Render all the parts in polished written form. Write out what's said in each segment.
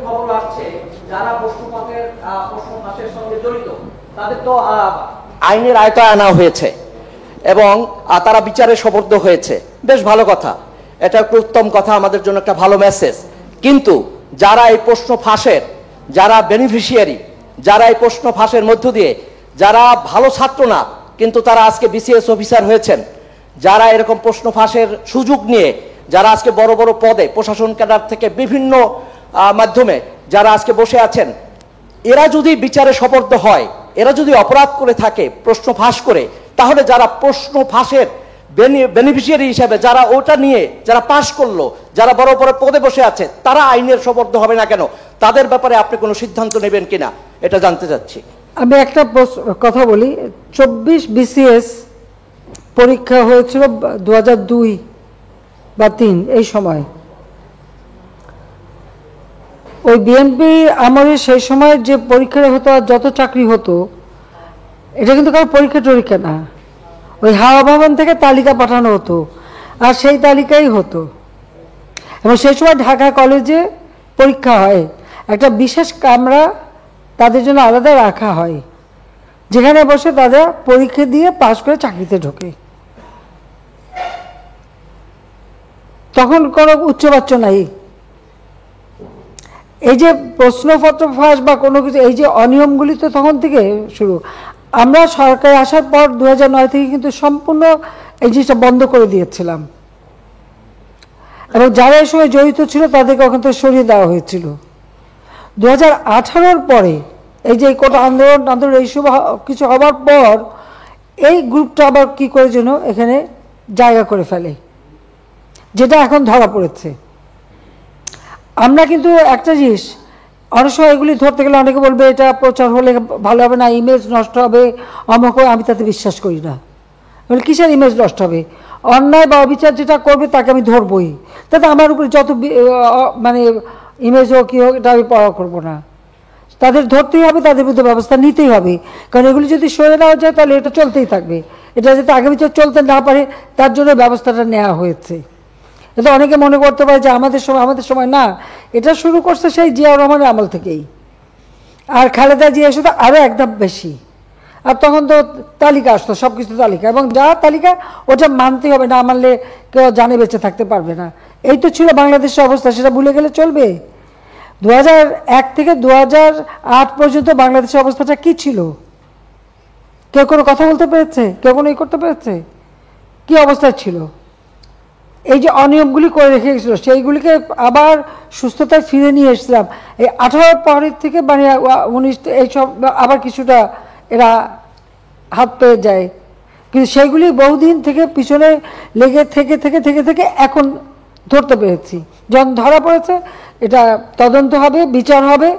খবর আসছে যারা প্রশ্ন ফাঁসের সঙ্গে জড়িত তাদের তো আইনের আয়তায় আনা হয়েছে এবং তারা বিচারে সোপর্দ হয়েছে, বেশ ভালো কথা, এটা একটা উত্তম কথা, আমাদের জন্য একটা ভালো মেসেজ। কিন্তু যারা এই প্রশ্ন ফাঁসের যারা বেনিফিশিয়ারি, যারা এই প্রশ্ন ফাঁসের মধ্য দিয়ে যারা ভালো ছাত্র না কিন্তু তারা আজকে বিসিএস অফিসার হয়েছেন, যারা এরকম প্রশ্ন ফাঁসের সুযোগ নিয়ে যারা আজকে বড় বড় পদে প্রশাসন ক্যাডার থেকে বিভিন্ন মাধ্যমে যারা আজকে বসে আছেন, এরা যদি বিচারে সোপর্দ হয়, এরা যদি অপরাধ করে থাকে প্রশ্ন ফাঁস করে, তাহলে যারা প্রশ্ন ফাঁসের বেনিফিশিয়ারি হিসাবে যারা ওটা নিয়ে যারা পাশ করলো, যারা বড় বড় পদে বসে আছে, তারা আইনের সোপর্দ হবে না কেন? তাদের ব্যাপারে আপনি কোনো সিদ্ধান্ত নেবেন কিনা এটা জানতে চাচ্ছি। আমি একটা কথা বলি, 24 বিসিএস পরীক্ষা হয়েছিল 2002 বা 2003 এই সময়। ওই বিএনপি আমলে সেই সময় যে পরীক্ষা হতো আর যত চাকরি হতো, এটা কিন্তু কারো পরীক্ষা না, ওই হাওয়া ভবন থেকে তালিকা পাঠানো হতো আর সেই তালিকাই হতো। এবং সেই সময় ঢাকা কলেজে পরীক্ষা হয়, একটা বিশেষ কামরা তাদের জন্য আলাদা রাখা হয়, যেখানে বসে তারা পরীক্ষা দিয়ে পাশ করে চাকরিতে ঢোকে। তখন কোনো উচ্চবাচ্য নাই। এই যে প্রশ্নপত্র ফাঁস বা কোনো কিছু, এই যে অনিয়মগুলি তো তখন থেকে শুরু। আমরা সরকারে আসার পর 2009 থেকে কিন্তু সম্পূর্ণ এই জিনিসটা বন্ধ করে দিয়েছিলাম এবং যারা এই সময় জড়িত ছিল তাদেরকে ওখান থেকে সরিয়ে দেওয়া হয়েছিল। 2018 পরে এই যে কোটা আন্দোলন এইসব কিছু হবার পর এই গ্রুপটা আবার কি করে যেন এখানে জায়গা করে ফেলে, যেটা এখন ধরা পড়েছে। আমরা কিন্তু একটা জিনিস, অনেক সময় এগুলি ধরতে গেলে অনেকে বলবে এটা প্রচার হলে ভালো হবে না, ইমেজ নষ্ট হবে, অমুক। আমি তাতে বিশ্বাস করি না। কিসের ইমেজ নষ্ট হবে? অন্যায় বা অবিচার যেটা করবে তাকে আমি ধরবই, তাতে আমার উপরে যত মানে ইমেজ হোক কী হোক এটা আমি পড়া করবো না। তাদের ধরতেই হবে, তাদের বিরুদ্ধে ব্যবস্থা নিতেই হবে, কারণ এগুলি যদি সরে নেওয়া যায় তাহলে এটা চলতেই থাকবে। এটা যাতে আগামী চলতে না পারে তার জন্য ব্যবস্থাটা নেওয়া হয়েছে। এটা অনেকে মনে করতে পারে যে আমাদের সময় না, এটা শুরু করছে সেই জিয়াউর রহমানের আমল থেকেই। আর খালেদা জিয়া এসে তো আরও একদম বেশি। আর তখন তো তালিকা আসতো, সব কিছু তালিকা, এবং যা তালিকা ওটা মানতেই হবে, না মানলে কেউ জানে বেঁচে থাকতে পারবে না। এই তো ছিল বাংলাদেশের অবস্থা, সেটা ভুলে গেলে চলবে? 2001 থেকে 2008 পর্যন্ত বাংলাদেশের অবস্থাটা কি ছিল? কেউ কোনো কথা বলতে পেরেছে? কেউ কোনো করতে পেরেছে? কি অবস্থায় ছিল? এই যে অনিয়মগুলি করে রেখে গেছিল, সেইগুলিকে আবার সুস্থতায় ফিরে নিয়ে এসেছিলাম এই 18 পরের থেকে, মানে 19 এইসব আবার কিছুটা এরা হাত পেয়ে যায়, কিন্তু সেইগুলি বহুদিন থেকে পিছনে লেগে থেকে থেকে থেকে থেকে এখন ধরতে পেরেছি। যখন ধরা পড়েছে এটা তদন্ত হবে, বিচার হবে।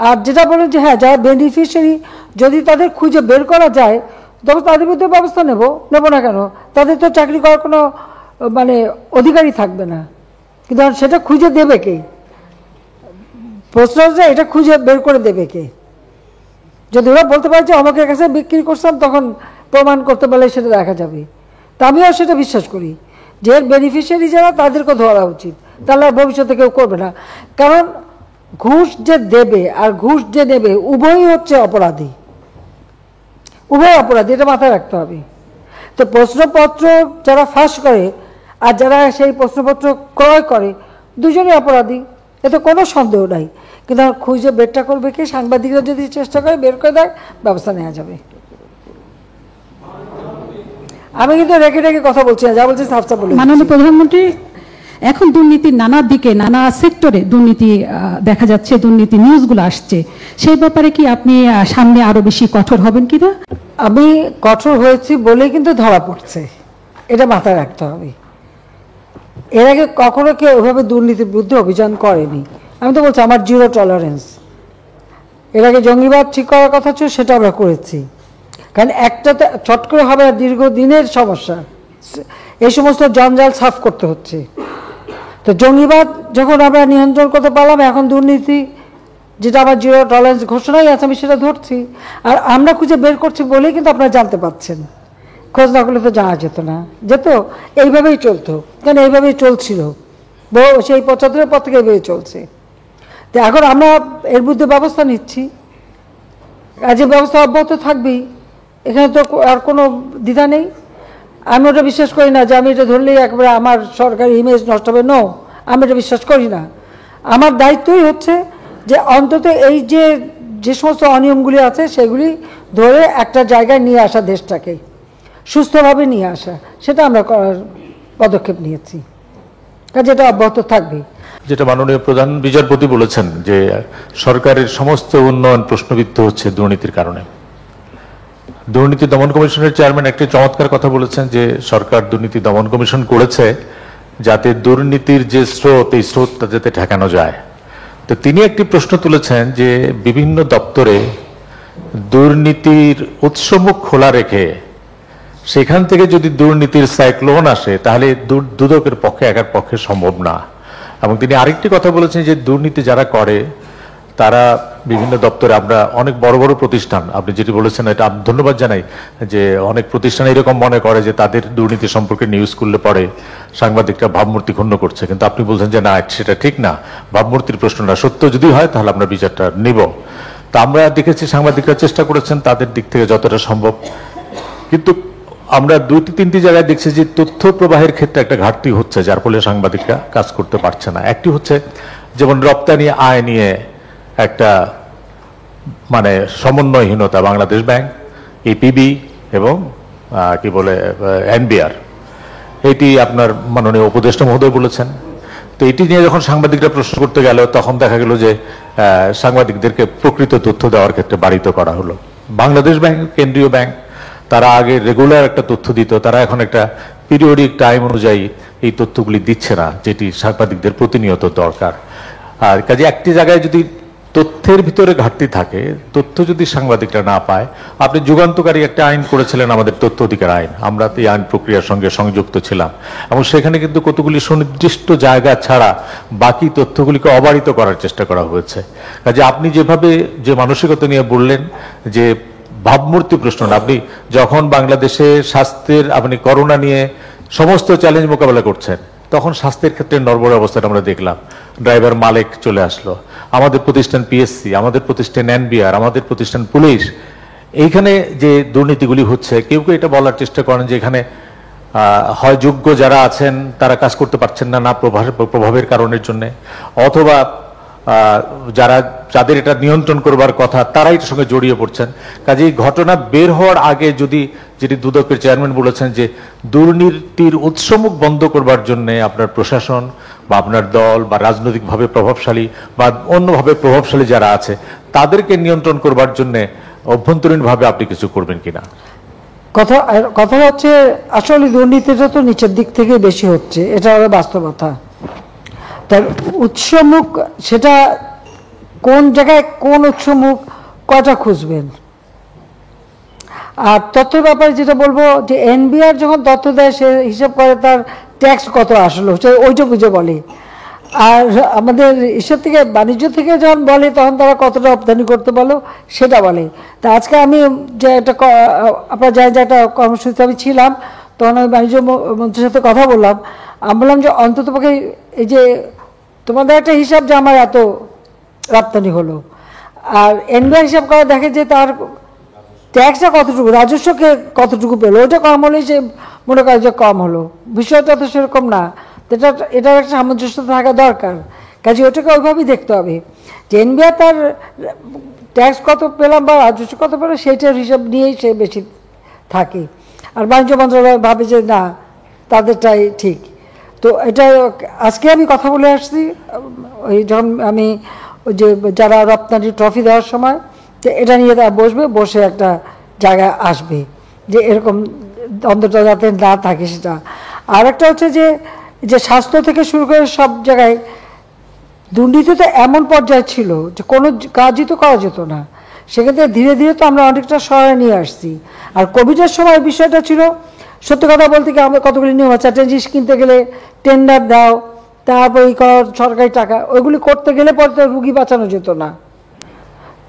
আর যেটা বলেন যে হ্যাঁ, যারা বেনিফিশিয়ারি যদি তাদের খুঁজে বের করা যায় তবে তাদের বিরুদ্ধে ব্যবস্থা নেব না কেন? তাদের তো চাকরি করার কোনো মানে অধিকারই থাকবে না, কিন্তু সেটা খুঁজে দেবে কে? প্রশ্ন হচ্ছে এটা খুঁজে বের করে দেবে কে? যদি ওরা বলতে পারে যে আমাকে কাছে বিক্রি করতাম, তখন প্রমাণ করতে পারলে সেটা দেখা যাবে। তা আমিও সেটা বিশ্বাস করি যে এর বেনিফিশিয়ারি যারা তাদেরকে ধরা উচিত, তাহলে আর ভবিষ্যতে কেউ করবে না। কারণ ঘুষ যে দেবে আর ঘুষ যে নেবে উভয়ই হচ্ছে অপরাধী, উভয় অপরাধী, এটা মাথায় রাখতে হবে। তো প্রশ্নপত্র যারা ফাঁস করে আর যারা সেই প্রশ্নপত্র ক্রয় করে দুজনেই অপরাধী, এতে কোনো সন্দেহ নাই। কিন্তু খুঁজে বেরটা করবে কি? সাংবাদিকরা যদি চেষ্টা করে বের করে দেয়, ব্যবস্থা নেওয়া যাবে। আমি কিন্তু রেখে রেখে কথা বলছি না, যা বলছি সাফ সাফ বলে। মাননীয় প্রধানমন্ত্রী, এখন দুর্নীতির নানা দিকে নানা সেক্টরে দুর্নীতি দেখা যাচ্ছে, দুর্নীতি নিউজগুলো আসছে, সেই ব্যাপারে কি আপনি সামনে আরো বেশি কঠোর হবেন কিনা? আমি কঠোর হয়েছি বলেই কিন্তু ধরা পড়ছে, এটা মাথায় রাখতে হবে। এর আগে কখনো কেউ ওইভাবে দুর্নীতির বিরুদ্ধে অভিযান করেনি। আমি তো বলছি আমার জিরো টলারেন্স। এর আগে জঙ্গিবাদ ঠিক করার কথা ছিল, সেটা আমরা করেছি, কারণ একটা চট করে হবে আর দীর্ঘদিনের সমস্যা, এই সমস্ত জঞ্জাল সাফ করতে হচ্ছে। তো জঙ্গিবাদ যখন আমরা নিয়ন্ত্রণ করতে পারলাম, এখন দুর্নীতি যেটা আমার জিরো টলারেন্স ঘোষণাই আছে, আমি সেটা ধরছি। আর আমরা খুঁজে বের করছি বলেই কিন্তু আপনারা জানতে পারছেন, খোঁজ না করলে তো জানা যেত না, যেত এইভাবেই চলতো, কারণ এইভাবেই চলছিল সেই 75-এর পর থেকে এইভাবেই চলছে। তো এখন আমরা এর বিরুদ্ধে ব্যবস্থা নিচ্ছি, কাজে ব্যবস্থা অব্যাহত থাকবেই, এখানে তো আর কোনো দ্বিধা নেই। আমি ওটা বিশ্বাস করি না যে আমি এটা ধরলেই একবারে আমার সরকারি ইমেজ নষ্ট হবে, নো, আমি এটা বিশ্বাস করি না। আমার দায়িত্বই হচ্ছে যে অন্তত এই যে সমস্ত অনিয়মগুলি আছে সেগুলি ধরে একটা জায়গায় নিয়ে আসা, দেশটাকে সুস্থভাবে নিয়ে আসা, সেটা আমরা করার পদক্ষেপ নিয়েছি, কাজে এটা অব্যাহত থাকবে। যেটা মাননীয় প্রধান বিচারপতি বলেছেন যে সরকারের সমস্ত উন্নয়ন প্রশ্নবিদ্ধ হচ্ছে দুর্নীতির কারণে। দুর্নীতি দমন কমিশনের চেয়ারম্যান একটি চমৎকার কথা বলেছেন যে সরকার দুর্নীতি দমন কমিশন করেছে যাতে দুর্নীতির যে স্রোত, এই স্রোতটা যাতে ঠেকানো যায়। তো তিনি একটি প্রশ্ন তুলেছেন যে বিভিন্ন দপ্তরে দুর্নীতির উৎসমুখ খোলা রেখে সেখান থেকে যদি দুর্নীতির সাইক্লোন আসে তাহলে দুদকের পক্ষে একার পক্ষে সম্ভব না। এবং তিনি আরেকটি কথা বলেছেন যে দুর্নীতি যারা করে তারা বিভিন্ন দপ্তরে, আমরা অনেক বড় বড় প্রতিষ্ঠান, আপনি যেটি বলেছেন এটা আমি ধন্যবাদ জানাই, যে অনেক প্রতিষ্ঠান এরকম মনে করে যে তাদের দুর্নীতি সম্পর্কে নিউজ করলে পরে সাংবাদিকরা ভাবমূর্তি ক্ষুণ্ণ করছে, কিন্তু আপনি বলছেন যে না, সেটা ঠিক না, ভাবমূর্তির প্রশ্ন না, সত্য যদি হয় তাহলে আমরা বিচারটা নিব। তা আমরা দেখেছি সাংবাদিকরা চেষ্টা করেছেন তাদের দিক থেকে যতটা সম্ভব, কিন্তু আমরা 2-3টি জায়গায় দেখছি যে তথ্য প্রবাহের ক্ষেত্রে একটা ঘাটতি হচ্ছে, যার ফলে সাংবাদিকরা কাজ করতে পারছে না। একটি হচ্ছে যেমন রপ্তানি আয় নিয়ে একটা মানে সমন্বয়হীনতা, বাংলাদেশ ব্যাংক, এপিবি এবং কি বলে এনবিআর, এটি আপনার মাননীয় উপদেষ্টা মহোদয় বলেছেন। তো এটি নিয়ে যখন সাংবাদিকরা প্রশ্ন করতে গেল তখন দেখা গেল যে সাংবাদিকদেরকে প্রকৃত তথ্য দেওয়ার ক্ষেত্রে বারিত করা হলো। বাংলাদেশ ব্যাংক, কেন্দ্রীয় ব্যাংক, তারা আগে রেগুলার একটা তথ্য দিত, তারা এখন একটা পিরিয়ডিক টাইম অনুযায়ী এই তথ্যগুলি দিচ্ছে না, যেটি সাংবাদিকদের প্রতিনিয়ত দরকার। আর কাজে একটি জায়গায় যদি তথ্যের ভিতরে ঘাটতি থাকে, তথ্য যদি সাংবাদিকরা না পায়, আপনি যুগান্তকারী একটা আইন করেছিলেন, আমাদের তথ্য অধিকার আইন, আমরা এই আইন প্রক্রিয়ার সঙ্গে সংযুক্ত ছিলাম, এবং সেখানে কিন্তু কতগুলি সুনির্দিষ্ট জায়গা ছাড়া বাকি তথ্যগুলিকে অবারিত করার চেষ্টা করা হয়েছে। কাজে আপনি যেভাবে যে মানসিকতা নিয়ে বললেন যে ভাবমূর্তি প্রশ্ন না, আপনি যখন বাংলাদেশে স্বাস্থ্যের, আপনি করোনা নিয়ে সমস্ত চ্যালেঞ্জ মোকাবেলা করছেন, তখন স্বাস্থ্যের ক্ষেত্রে নড়বড়ে অবস্থাটা আমরা দেখলাম। ড্রাইভার মালিক চলে আসলো, আমাদের প্রতিষ্ঠান পিএসসি, আমাদের প্রতিষ্ঠান এনবিআর, আমাদের প্রতিষ্ঠান পুলিশ, এইখানে যে দুর্নীতিগুলি হচ্ছে, কেউ কেউ এটা বলার চেষ্টা করেন যে এখানে হয় যোগ্য যারা আছেন তারা কাজ করতে পারছেন না, না প্রভাবের কারণের জন্য, অথবা যাদের এটা নিয়ন্ত্রণ করবার কথা তারাই এটার সঙ্গে জড়িয়ে পড়ছেন। কাজেই ঘটনা বের হওয়ার আগে যদি, যেটি দুদকের চেয়ারম্যান বলেছেন যে দুর্নীতির উৎসমুখ বন্ধ করবার জন্য আপনার প্রশাসন বা আপনার দল বা রাজনৈতিকভাবে প্রভাবশালী বা অন্যভাবে প্রভাবশালী যারা আছে তাদেরকে নিয়ন্ত্রণ করবার জন্য অভ্যন্তরীণভাবে আপনি কিছু করবেন কিনা? কথা হচ্ছে আসলে দুর্নীতিটা তো নিচের দিক থেকে বেশি হচ্ছে, এটা হলো বাস্তবতা। তার উৎসমুখ, সেটা কোন জায়গায় কোন উৎসমুখ কয়টা খুঁজবেন। আর তথ্যের ব্যাপারে যেটা বলবো যে এনবিআর যখন তথ্য দেয় সে হিসাব করে তার ট্যাক্স কত আসলো, ওইটুকু যে বলে। আর আমাদের হিসাব থেকে, বাণিজ্য থেকে যখন বলে তখন তারা কতটা রপ্তানি করতে বলো সেটা বলে। তা আজকে আমি যে একটা, আপনার যে একটা কর্মসূচিতে আমি ছিলাম, তখন আমি বাণিজ্য মন্ত্রীর সাথে কথা বললাম। আমি বললাম যে অন্তত পক্ষে এই যে তোমাদের একটা হিসাব যে আমার এত রপ্তানি হলো, আর এনবিআর হিসাব করে দেখে যে তার ট্যাক্সটা কতটুকু, রাজস্বকে কতটুকু পেলো, ওইটা কম হলেই সে মনে করে যে কম হলো। বিষয়টা তো সেরকম না, এটার একটা সামঞ্জস্যতা থাকা দরকার। কাজে ওটাকে ওইভাবেই দেখতে হবে যে এনবিআর তার ট্যাক্স কত পেলাম বা রাজস্ব কত পেলাম সেইটার হিসাব নিয়েই সে বেশি থাকে। আর বাণিজ্য মন্ত্রণালয় ভাবে যে না, তাদেরটাই ঠিক। তো এটা আজকে আমি কথা বলে আসছি, ওই যখন আমি ওই যে যারা রপ্তানি ট্রফি দেওয়ার সময়, যে এটা নিয়ে তারা বসবে, বসে একটা জায়গায় আসবে যে এরকম অন্তত যাতে না থাকে সেটা। আর একটা হচ্ছে যে স্বাস্থ্য থেকে শুরু করে সব জায়গায় দুর্নীতি তো এমন পর্যায়ে ছিল যে কোনো কাজই তো করা যেত না। সেক্ষেত্রে ধীরে ধীরে তো আমরা অনেকটা সহায় নিয়ে আসছি। আর কোভিডের সময় বিষয়টা ছিল, সত্যি কথা বলতে কি, আমরা কতগুলি নিয়ম আছে, একটা জিনিস কিনতে গেলে টেন্ডার দাও, তারপর এই কর, সরকারি টাকা, ওইগুলি করতে গেলে পরে তো রুগী বাঁচানো যেত না।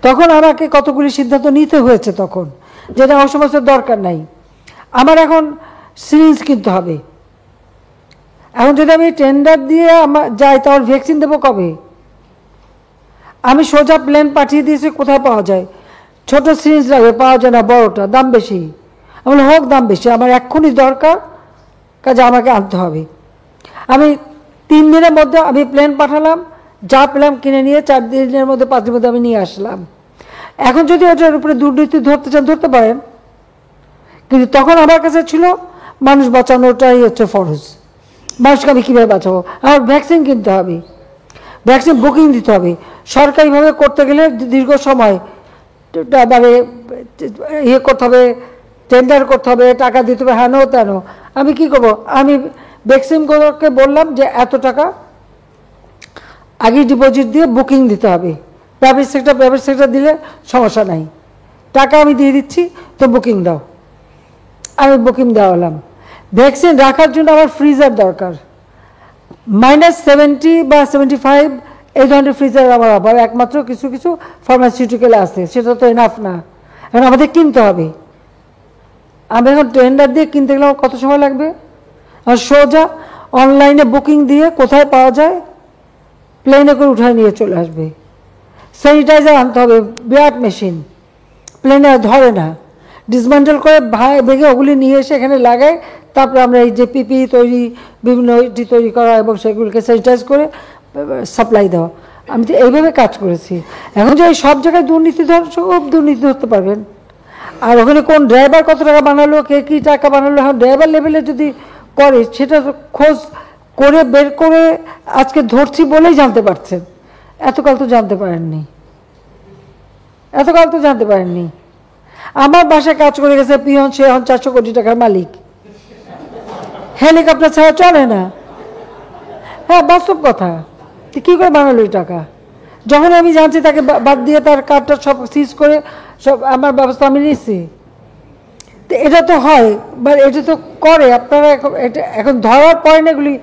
তখন আমাকে কতগুলি সিদ্ধান্ত নিতে হয়েছে তখন, যেটা আমার সমস্ত দরকার নাই। আমার এখন সিরিঞ্জ কিনতে হবে, এখন যদি আমি টেন্ডার দিয়ে যাই তাহলে ভ্যাকসিন দেবো কবে? আমি সোজা প্লেন পাঠিয়ে দিয়েছি, কোথায় পাওয়া যায়? ছোট সিরিঞ্জ লাগবে, পাওয়া যায় না, বড়টা দাম বেশি। আমি বলি হোক দাম বেশি, আমার এক্ষুনি দরকার, কাজে আমাকে আনতে হবে। আমি 3 দিনের মধ্যে আমি প্লেন পাঠালাম, যা পেলাম কিনে নিয়ে 4 দিনের মধ্যে 5 দিনের মধ্যে আমি নিয়ে আসলাম। এখন যদি ওটার উপরে দুর্নীতি ধরতে চান ধরতে পারেন, কিন্তু তখন আমার কাছে ছিল মানুষ বাঁচানোটাই হচ্ছে ফরজ। মানুষকে আমি কীভাবে বাঁচাবো? আমার ভ্যাকসিন কিনতে হবে, ভ্যাকসিন বুকিং দিতে হবে। সরকারিভাবে করতে গেলে দীর্ঘ সময় মানে ইয়ে করতে হবে, টেন্ডার করতে হবে, টাকা দিতে হবে, হেন তেন। আমি কি করব? আমি ভ্যাকসিনগুলোকে বললাম যে এত টাকা আগে ডিপোজিট দিয়ে বুকিং দিতে হবে। প্রাইভেট সেক্টর দিলে সমস্যা নাই, টাকা আমি দিয়ে দিচ্ছি, তো বুকিং দাও। আমি বুকিং দেওয়ালাম। ভ্যাকসিন রাখার জন্য আমার ফ্রিজার দরকার, -70 বা 75 এই ধরনের ফ্রিজার আমার অভাব। একমাত্র কিছু কিছু ফার্মাসিউটিক্যাল আছে, সেটা তো এনাফ না, এখন আমাদের কিনতে হবে। আমি এখন টেন্ডার দিয়ে কিনতে গেলে আমার কত সময় লাগবে? আর সোজা অনলাইনে বুকিং দিয়ে কোথায় পাওয়া যায় প্লেনে করে উঠায় নিয়ে চলে আসবে। স্যানিটাইজার আনতে হবে, বিরাট মেশিন, প্লেনে ধরে না, ডিসমেন্টেল করে ভেঙে ওগুলি নিয়ে এসে এখানে লাগায়, তারপরে আমরা এই যে পিপি তৈরি, বিভিন্ন তৈরি করা এবং সেগুলোকে স্যানিটাইজ করে সাপ্লাই দেওয়া। আমি তো এইভাবে কাজ করেছি। এখন যে সব জায়গায় দুর্নীতি সব দুর্নীতি ধরতে পারবেন। আর ওখানে কোন ড্রাইভার কত টাকা বানালো, কে কী টাকা বানালো, এখন ড্রাইভার লেভেলে যদি করে সেটা খোঁজ করে বের করে আজকে ধরছি বলেই জানতে পারছেন। এতকাল তো জানতে পারেননি, এতকাল তো জানতে পারেননি। আমার বাসায় কাজ করে গেছে পিয়ন, সে এখন 400 কোটি টাকার মালিক, হেলিকপ্টার ছাড়া চলে না। হ্যাঁ, বাস্তব কথা। কী করে বানালো এই টাকা? যখন আমি জানছি তাকে বাদ দিয়ে তার কার্ডটা সব সিজ করে সব আমার ব্যবস্থা আমি নিচ্ছি। তো এটা তো হয়, বা এটা তো করে আপনারা এখন ধরার পরে না এগুলি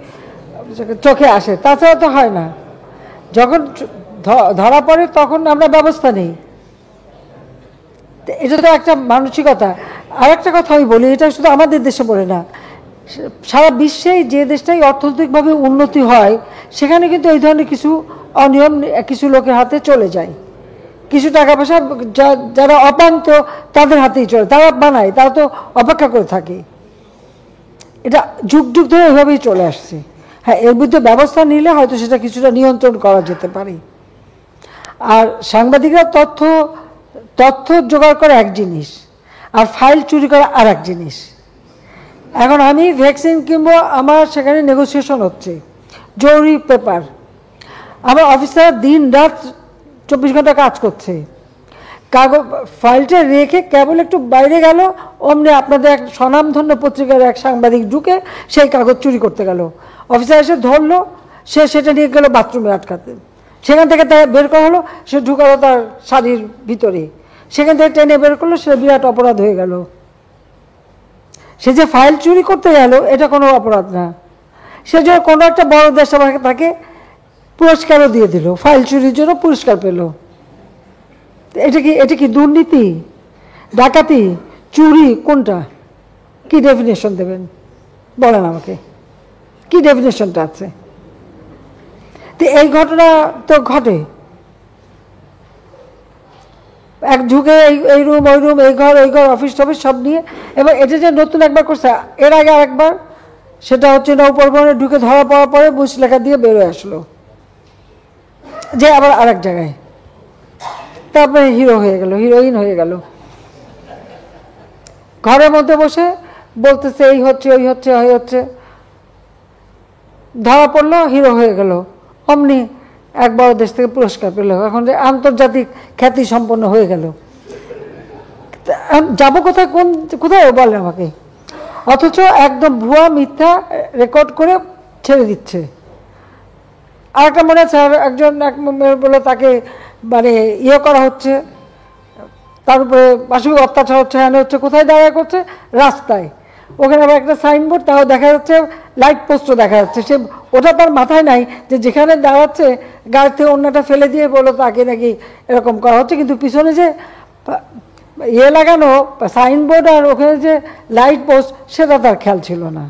চোখে আসে, তাছাড়া তো হয় না। যখন ধরা পড়ে তখন আমরা ব্যবস্থা নেই। এটা তো একটা মানসিকতা। আর একটা কথা আমি বলি, এটা শুধু আমাদের দেশে বলে না, সারা বিশ্বেই যে দেশটাই অর্থনৈতিকভাবে উন্নতি হয় সেখানে কিন্তু এই ধরনের কিছু অনিয়ম কিছু লোকের হাতে চলে যায়। কিছু টাকা পয়সা যারা অপান্ত তাদের হাতেই চলে, তারা বানায়, তারা তো অপেক্ষা করে থাকে। এটা যুগ যুগ ধরে এভাবেই চলে আসছে। হ্যাঁ, এর বিরুদ্ধে ব্যবস্থা নিলে হয়তো সেটা কিছুটা নিয়ন্ত্রণ করা যেতে পারে। আর সাংবাদিকরা তথ্য জোগাড় করা এক জিনিস, আর ফাইল চুরি করা আর এক জিনিস। এখন আমি ভ্যাকসিন কিনবো, আমার সেখানে নেগোসিয়েশন হচ্ছে, জরুরি পেপার, আমার অফিসার দিন রাত 24 ঘন্টা কাজ করছে, কাগজ ফাইলটা রেখে কেবল একটু বাইরে গেল, অমনি আপনাদের এক স্বনামধন্য পত্রিকার এক সাংবাদিক ঢুকে সেই কাগজ চুরি করতে গেল। অফিসার এসে ধরলো, সে সেটা নিয়ে গেল বাথরুমে আটকাতে, সেখান থেকে তার বের করা হলো, সে ঢুকালো তার শাড়ির ভিতরে, সেখান থেকে টেনে বের করলো, সে বিরাট অপরাধ হয়ে গেল। সে যে ফাইল চুরি করতে গেল এটা কোনো অপরাধ না, সে যে কোনো একটা বড় দেশ আমাকে তাকে পুরস্কারও দিয়ে দিল, ফাইল চুরির জন্য পুরস্কার পেল। এটা কি দুর্নীতি, ডাকাতি, চুরি, কোনটা? কি ডেফিনেশন দেবেন বলেন আমাকে, কি ডেফিনেশনটা আছে? তো এই ঘটনা তো ঘটে, এক ঢুকে এই রুম ওই রুম, এই ঘর ওই ঘর, অফিস টফিস সব নিয়ে। এবার এটা যে নতুন একবার করছে, এর আগে আরেকবার, সেটা হচ্ছে নৌপরিবহনে ঢুকে ধরা পড়ার পরে মুচলেখা দিয়ে বেরোয় আসলো, যে আবার আরেক জায়গায়, তারপরে হিরো হয়ে গেল, হিরোইন হয়ে গেল। ঘরের মধ্যে বসে বলতেছে এই হচ্ছে ওই হচ্ছে ওই হচ্ছে, ধরা পড়লো, হিরো হয়ে গেল, অমনি এক বড় দেশ থেকে পুরস্কার পেল, এখন যে আন্তর্জাতিক খ্যাতি সম্পন্ন হয়ে গেল। যাবো কোথায়, কোথায় বলে আমাকে? অথচ একদম ভুয়া মিথ্যা রেকর্ড করে ছেড়ে দিচ্ছে। আর একটা মনে আছে, একজন এক বলে তাকে মানে ইয়ে করা হচ্ছে, তার উপরে পাশবিক অত্যাচার হচ্ছে, হ্যাঁ হচ্ছে, কোথায় দাঁড়ায় করছে? রাস্তায়। ওখানে আবার একটা সাইনবোর্ড, তাও দেখা যাচ্ছে, লাইট পোস্টও দেখা যাচ্ছে। সে ওটা তার মাথায় নাই যে যেখানে দাঁড়াচ্ছে গাড়ি থেকে অন্যটা ফেলে দিয়ে বলো তাকে নাকি এরকম করা হচ্ছে, কিন্তু পিছনে যে ইয়ে লাগানো সাইনবোর্ড আর ওখানে যে লাইট পোস্ট সেটা তার খেয়াল ছিল না,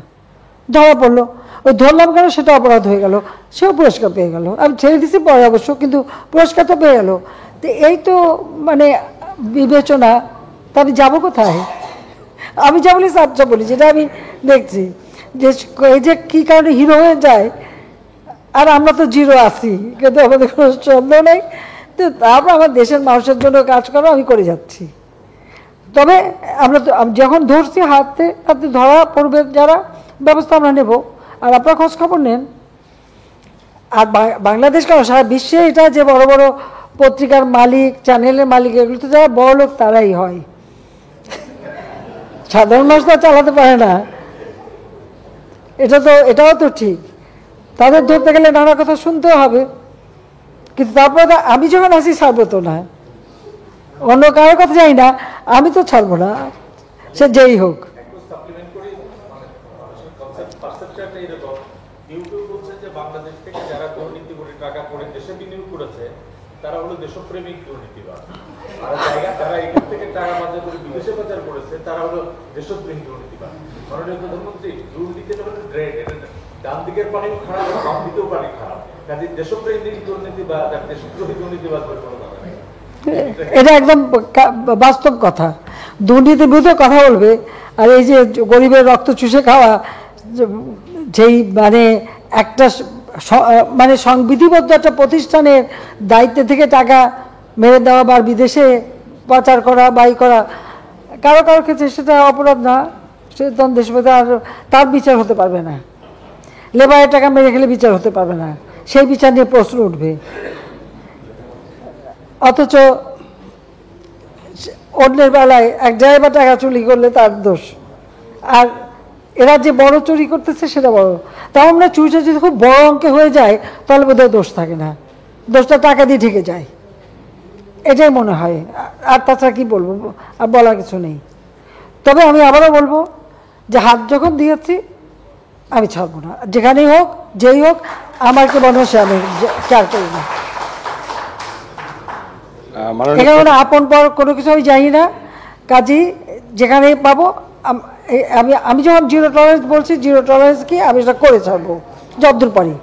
ধরা পড়লো। ওই ধরলাম কেন সেটা অপরাধ হয়ে গেল, সেও পুরস্কার পেয়ে গেল, আমি ছেড়ে দিছি পরে অবশ্য, কিন্তু পুরস্কার তো পেয়ে গেল। তো এই তো মানে বিবেচনা, তা আমি যাবো কোথায়? আমি যা বলি সাচ্চা বলি, যেটা আমি দেখছি যে এই যে কী কারণে হিরো হয়ে যায়, আর আমরা তো জিরো আছি, কিন্তু আমাদের কোনো সন্দেহ নেই। তো তারপর আমার দেশের মানুষের জন্য কাজ করা আমি করে যাচ্ছি। তবে আমরা তো যখন ধরছি হাতে হাতে ধরা পড়বে যারা, ব্যবস্থা আমরা নেব। আর আপনারা খোঁজ খবর নেন। আর বাংলাদেশ কেন, সারা বিশ্বে এটা যে বড় বড় পত্রিকার মালিক, চ্যানেলের মালিক, এগুলো তো যারা বড় লোক তারাই হয়, সাধারণ মানুষ তো চালাতে পারে না। এটাও তো ঠিক, তাদের ধরতে গেলে নানা কথা শুনতে হবে, কিন্তু তারপরে আমি যখন আসি ছাড়বো তো না, অন্য কারোর কথা জানি না, আমি তো ছাড়বো না, সে যেই হোক। বাংলাদেশ থেকে যারা দুর্নীতি করে টাকা করে দেশে বিনিয়োগ করেছে তারা হলো দেশপ্রেমিক দুর্নীতিবাদ, আর যারা এখান থেকে টাকা বাজার করে বিদেশে পাচার করেছে তারা হলো দেশপ্রেমিক দুর্নীতিবাদ। মাননীয় প্রধানমন্ত্রী, দুর্নীতিটা হলো ড্রেন, ডান দিকের পানিও খারাপ, বাম দিকেও পানি খারাপ, কাজে দেশপ্রেমিক দুর্নীতিবাদ আর দেশদ্রোহী দুর্নীতিবাদ বলে কোনো কথা নেই। এটা একদম বাস্তব কথা। দুর্নীতির বিরুদ্ধে কথা বলবে, আর এই যে গরিবের রক্ত চুষে খাওয়া, যেই মানে একটা মানে সংবিধিবদ্ধ একটা প্রতিষ্ঠানের দায়িত্ব থেকে টাকা মেরে দেওয়া বা বিদেশে পাচার করা, বাই করা, কারো কারো ক্ষেত্রে সেটা অপরাধ না, সে তখন দেশপ্রতি আর তার বিচার হতে পারবে না। লেবারের টাকা মেরে খেলে বিচার হতে পারবে না, সেই বিচার নিয়ে প্রশ্ন উঠবে। অথচ অন্যের বেলায় এক ড্রাইভার টাকা চুরি করলে তার দোষ, আর এরা যে বড় চুরি করতেছে সেটা বড়। তাও আমরা চুরিটা যদি খুব বড় অঙ্কে হয়ে যায় তাহলে বোধহয় দোষ থাকে না, দোষটা টাকা দিয়ে ঢেকে যায়, এটাই মনে হয়। আর তাছাড়া কি বলবো, আর বলার কিছু নেই। তবে আমি আবারও বলবো যে হাত যখন দিয়েছি আমি ছাড়বো না, যেখানেই হোক যেই হোক, আমার কে মনে হয় আমি কেয়ার করি না। এখানে আপন পর কোনো কিছু আমি জানি না, কাজেই যেখানে পাবো আমি যখন জিরো টলারেন্স বলছি, জিরো টলারেন্স কি আমি সেটা করে ছাড়বো যতদূর পারি।